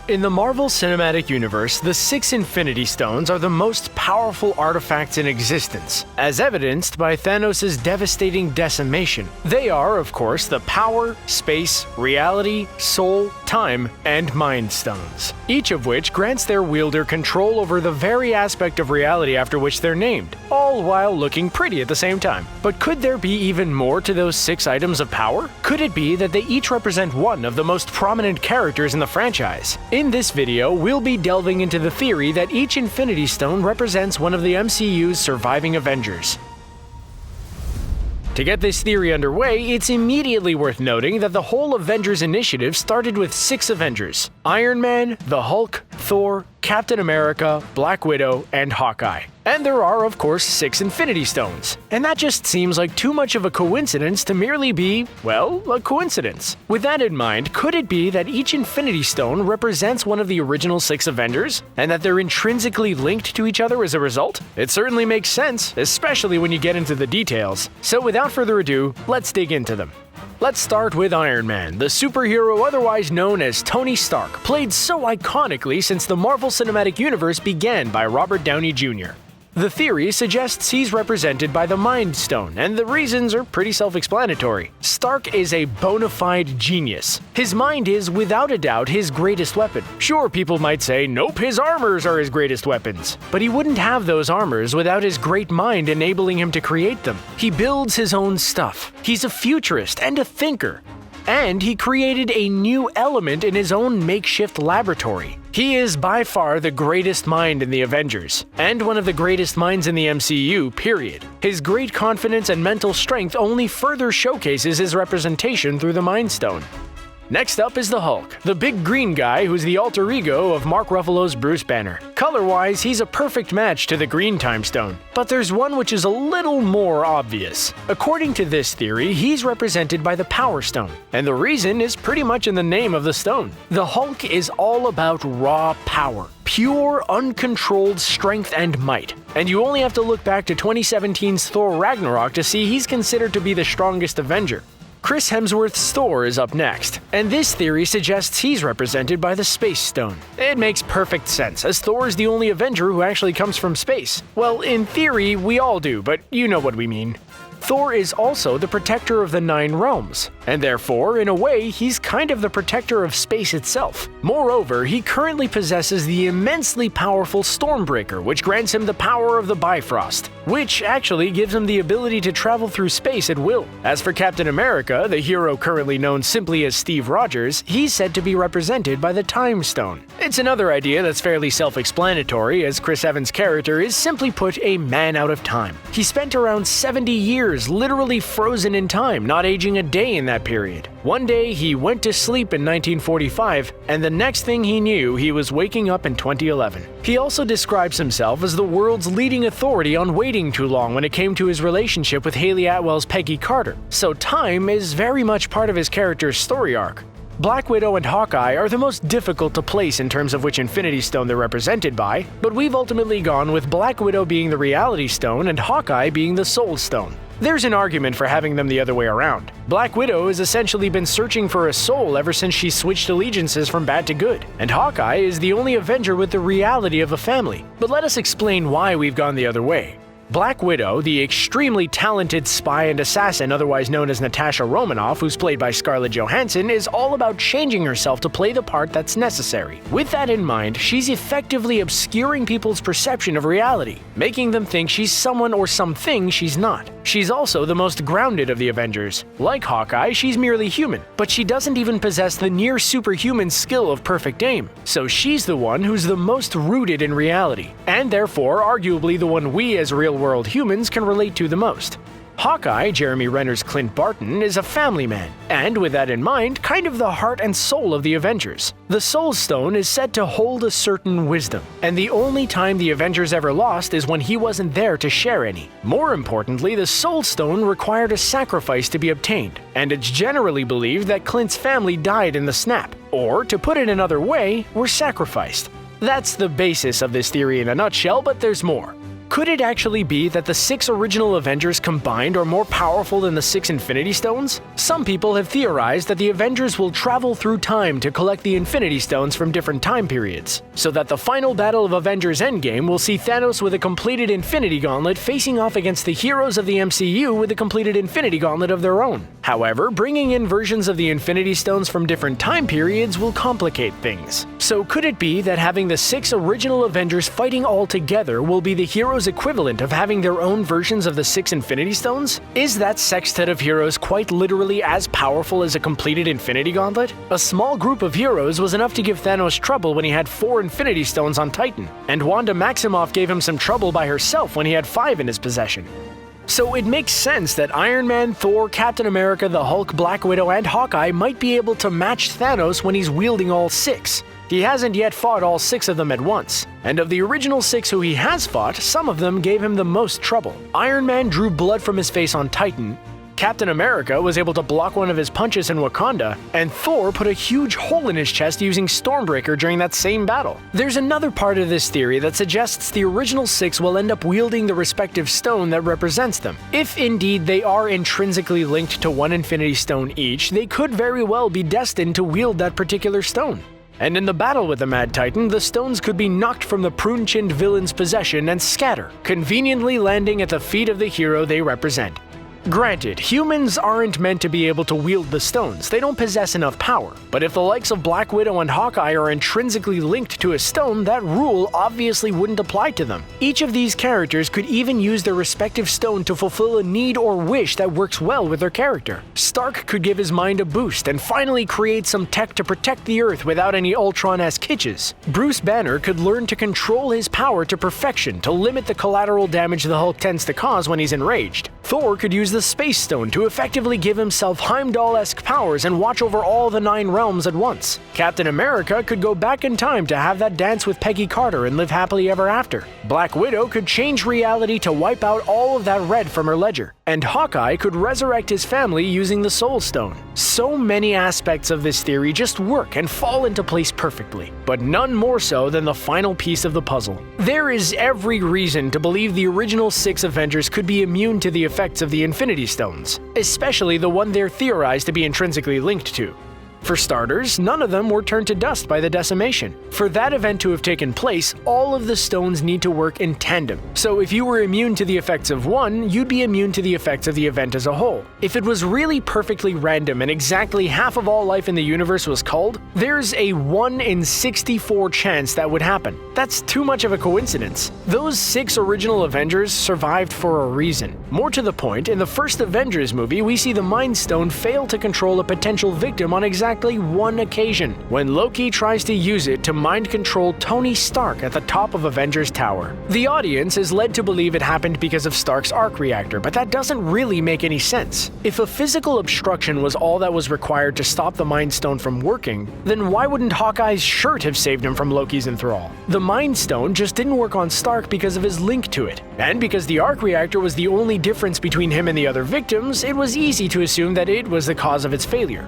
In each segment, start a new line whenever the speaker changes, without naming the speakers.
In the Marvel Cinematic Universe, the 6 Infinity Stones are the most powerful artifacts in existence, as evidenced by Thanos' devastating decimation. They are, of course, the Power, Space, Reality, Soul, Time, and Mind Stones, each of which grants their wielder control over the very aspect of reality after which they're named, all while looking pretty at the same time. But could there be even more to those 6 items of power? Could it be that they each represent one of the most prominent characters in the franchise? In this video, we'll be delving into the theory that each Infinity Stone represents one of the MCU's surviving Avengers. To get this theory underway, it's immediately worth noting that the whole Avengers initiative started with 6 Avengers: Iron Man, the Hulk, Thor, Captain America, Black Widow, and Hawkeye. And there are, of course, 6 Infinity Stones. And that just seems like too much of a coincidence to merely be, well, a coincidence. With that in mind, could it be that each Infinity Stone represents one of the original 6 Avengers, and that they're intrinsically linked to each other as a result? It certainly makes sense, especially when you get into the details. So without further ado, let's dig into them. Let's start with Iron Man, the superhero otherwise known as Tony Stark, played so iconically since the Marvel Cinematic Universe began by Robert Downey Jr. The theory suggests he's represented by the Mind Stone, and the reasons are pretty self-explanatory. Stark is a bona fide genius. His mind is, without a doubt, his greatest weapon. Sure, people might say, nope, his armors are his greatest weapons. But he wouldn't have those armors without his great mind enabling him to create them. He builds his own stuff. He's a futurist and a thinker. And he created a new element in his own makeshift laboratory. He is by far the greatest mind in the Avengers, and one of the greatest minds in the MCU, period. His great confidence and mental strength only further showcases his representation through the Mind Stone. Next up is the Hulk, the big green guy who's the alter ego of Mark Ruffalo's Bruce Banner. Color-wise, he's a perfect match to the Green Time Stone, but there's one which is a little more obvious. According to this theory, he's represented by the Power Stone, and the reason is pretty much in the name of the stone. The Hulk is all about raw power. Pure, uncontrolled strength and might. And you only have to look back to 2017's Thor Ragnarok to see he's considered to be the strongest Avenger. Chris Hemsworth's Thor is up next, and this theory suggests he's represented by the Space Stone. It makes perfect sense, as Thor is the only Avenger who actually comes from space. Well, in theory, we all do, but you know what we mean. Thor is also the protector of the 9 realms, and therefore, in a way, he's kind of the protector of space itself. Moreover, he currently possesses the immensely powerful Stormbreaker, which grants him the power of the Bifrost, which actually gives him the ability to travel through space at will. As for Captain America, the hero currently known simply as Steve Rogers, he's said to be represented by the Time Stone. It's another idea that's fairly self-explanatory, as Chris Evans' character is simply put a man out of time. He spent around 70 years literally frozen in time, not aging a day in that period. One day he went to sleep in 1945, and the next thing he knew, he was waking up in 2011. He also describes himself as the world's leading authority on waiting too long when it came to his relationship with Haley Atwell's Peggy Carter, so time is very much part of his character's story arc. Black Widow and Hawkeye are the most difficult to place in terms of which Infinity Stone they're represented by, but we've ultimately gone with Black Widow being the Reality Stone and Hawkeye being the Soul Stone. There's an argument for having them the other way around. Black Widow has essentially been searching for a soul ever since she switched allegiances from bad to good, and Hawkeye is the only Avenger with the reality of a family. But let us explain why we've gone the other way. Black Widow, the extremely talented spy and assassin otherwise known as Natasha Romanoff, who's played by Scarlett Johansson, is all about changing herself to play the part that's necessary. With that in mind, she's effectively obscuring people's perception of reality, making them think she's someone or something she's not. She's also the most grounded of the Avengers. Like Hawkeye, she's merely human, but she doesn't even possess the near superhuman skill of perfect aim. So she's the one who's the most rooted in reality, and therefore arguably the one we as real-world humans can relate to the most. Hawkeye, Jeremy Renner's Clint Barton, is a family man, and with that in mind, kind of the heart and soul of the Avengers. The Soul Stone is said to hold a certain wisdom, and the only time the Avengers ever lost is when he wasn't there to share any. More importantly, the Soul Stone required a sacrifice to be obtained, and it's generally believed that Clint's family died in the snap, or, to put it another way, were sacrificed. That's the basis of this theory in a nutshell, but there's more. Could it actually be that the 6 original Avengers combined are more powerful than the 6 Infinity Stones? Some people have theorized that the Avengers will travel through time to collect the Infinity Stones from different time periods, so that the final battle of Avengers Endgame will see Thanos with a completed Infinity Gauntlet facing off against the heroes of the MCU with a completed Infinity Gauntlet of their own. However, bringing in versions of the Infinity Stones from different time periods will complicate things. So could it be that having the 6 original Avengers fighting all together will be the heroes' equivalent of having their own versions of the 6 Infinity Stones? Is that sextet of heroes quite literally as powerful as a completed Infinity Gauntlet? A small group of heroes was enough to give Thanos trouble when he had 4 Infinity Stones on Titan, and Wanda Maximoff gave him some trouble by herself when he had 5 in his possession. So it makes sense that Iron Man, Thor, Captain America, the Hulk, Black Widow, and Hawkeye might be able to match Thanos when he's wielding all 6. He hasn't yet fought all 6 of them at once, and of the original 6 who he has fought, some of them gave him the most trouble. Iron Man drew blood from his face on Titan, Captain America was able to block one of his punches in Wakanda, and Thor put a huge hole in his chest using Stormbreaker during that same battle. There's another part of this theory that suggests the original 6 will end up wielding the respective stone that represents them. If indeed they are intrinsically linked to one Infinity Stone each, they could very well be destined to wield that particular stone. And in the battle with the Mad Titan, the stones could be knocked from the prune-chinned villain's possession and scatter, conveniently landing at the feet of the hero they represent. Granted, humans aren't meant to be able to wield the stones, they don't possess enough power. But if the likes of Black Widow and Hawkeye are intrinsically linked to a stone, that rule obviously wouldn't apply to them. Each of these characters could even use their respective stone to fulfill a need or wish that works well with their character. Stark could give his mind a boost and finally create some tech to protect the Earth without any Ultron-esque hitches. Bruce Banner could learn to control his power to perfection to limit the collateral damage the Hulk tends to cause when he's enraged. Thor could use the Space Stone to effectively give himself Heimdall-esque powers and watch over all the 9 realms at once. Captain America could go back in time to have that dance with Peggy Carter and live happily ever after. Black Widow could change reality to wipe out all of that red from her ledger. And Hawkeye could resurrect his family using the Soul Stone. So many aspects of this theory just work and fall into place perfectly, but none more so than the final piece of the puzzle. There is every reason to believe the original 6 Avengers could be immune to the effects of the Infinity Stones, especially the one they're theorized to be intrinsically linked to. For starters, none of them were turned to dust by the decimation. For that event to have taken place, all of the stones need to work in tandem. So if you were immune to the effects of one, you'd be immune to the effects of the event as a whole. If it was really perfectly random and exactly half of all life in the universe was culled, there's a 1 in 64 chance that would happen. That's too much of a coincidence. Those 6 original Avengers survived for a reason. More to the point, in the first Avengers movie, we see the Mind Stone fail to control a potential victim on exactly one occasion, when Loki tries to use it to mind control Tony Stark at the top of Avengers Tower. The audience is led to believe it happened because of Stark's arc reactor, but that doesn't really make any sense. If a physical obstruction was all that was required to stop the Mind Stone from working, then why wouldn't Hawkeye's shirt have saved him from Loki's enthrall? The Mind Stone just didn't work on Stark because of his link to it, and because the arc reactor was the only difference between him and the other victims, it was easy to assume that it was the cause of its failure.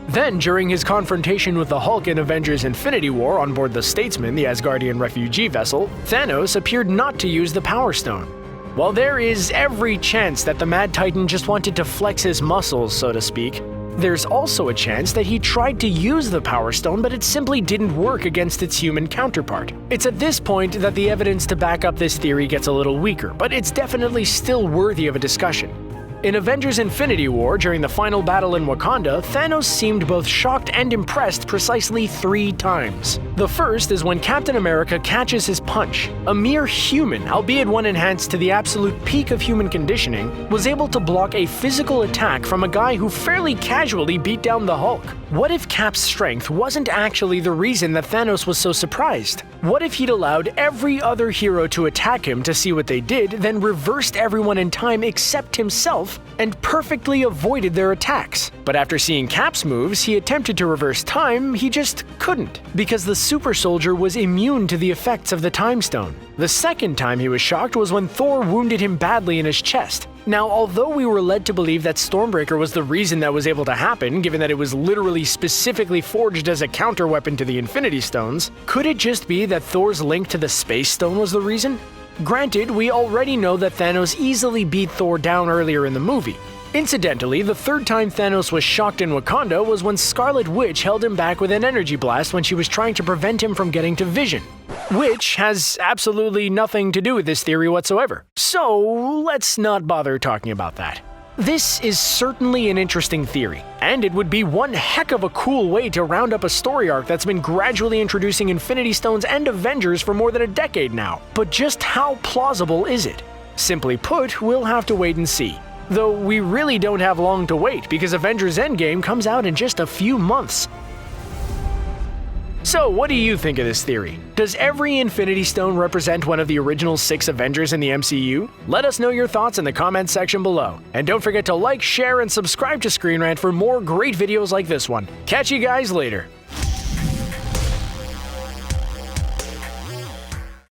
Then, during his confrontation with the Hulk in Avengers Infinity War on board the Statesman, the Asgardian refugee vessel, Thanos appeared not to use the Power Stone. While there is every chance that the Mad Titan just wanted to flex his muscles, so to speak, there's also a chance that he tried to use the Power Stone, but it simply didn't work against its human counterpart. It's at this point that the evidence to back up this theory gets a little weaker, but it's definitely still worthy of a discussion. In Avengers Infinity War, during the final battle in Wakanda, Thanos seemed both shocked and impressed precisely 3 times. The first is when Captain America catches his punch. A mere human, albeit one enhanced to the absolute peak of human conditioning, was able to block a physical attack from a guy who fairly casually beat down the Hulk. What if Cap's strength wasn't actually the reason that Thanos was so surprised? What if he'd allowed every other hero to attack him to see what they did, then reversed everyone in time except himself, and perfectly avoided their attacks? But after seeing Cap's moves, he attempted to reverse time, he just couldn't, because the super soldier was immune to the effects of the Time Stone. The second time he was shocked was when Thor wounded him badly in his chest. Now, although we were led to believe that Stormbreaker was the reason that was able to happen, given that it was literally specifically forged as a counterweapon to the Infinity Stones, could it just be that Thor's link to the Space Stone was the reason? Granted, we already know that Thanos easily beat Thor down earlier in the movie. Incidentally, the third time Thanos was shocked in Wakanda was when Scarlet Witch held him back with an energy blast when she was trying to prevent him from getting to Vision. Which has absolutely nothing to do with this theory whatsoever. So let's not bother talking about that. This is certainly an interesting theory, and it would be one heck of a cool way to round up a story arc that's been gradually introducing Infinity Stones and Avengers for more than a decade now. But just how plausible is it? Simply put, we'll have to wait and see. Though we really don't have long to wait because Avengers Endgame comes out in just a few months. So what do you think of this theory? Does every Infinity Stone represent one of the original 6 Avengers in the MCU? Let us know your thoughts in the comments section below. And don't forget to like, share, and subscribe to ScreenRant for more great videos like this one. Catch you guys later.